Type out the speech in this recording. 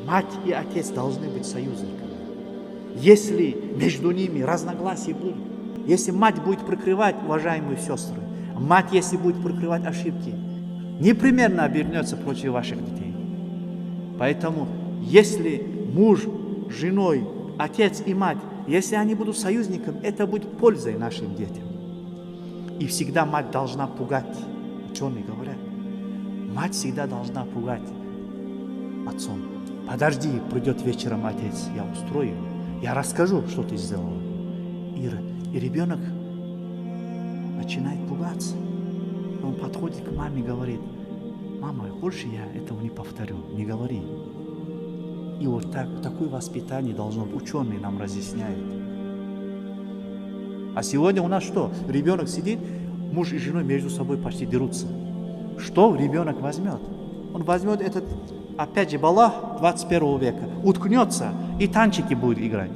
мать и отец должны быть союзниками. Если между ними разногласия будут, если мать будет прикрывать, уважаемые сестры, мать, если будет прикрывать ошибки, непременно обернется против ваших детей. Поэтому, если муж, женой, отец и мать, если они будут союзниками, это будет пользой нашим детям. И всегда мать должна пугать. Ученые говорят, мать всегда должна пугать отцом. Подожди, придет вечером отец, я устрою, я расскажу, что ты сделала. И ребенок начинает пугаться. Он подходит к маме и говорит: мама, больше я этого не повторю, не говори. И вот такое воспитание должно быть. Ученые нам разъясняют. А сегодня у нас что? Ребенок сидит, муж и жена между собой почти дерутся. Что ребенок возьмет? Он возьмет этот, опять же, балах 21 века, уткнется и танчики будет играть.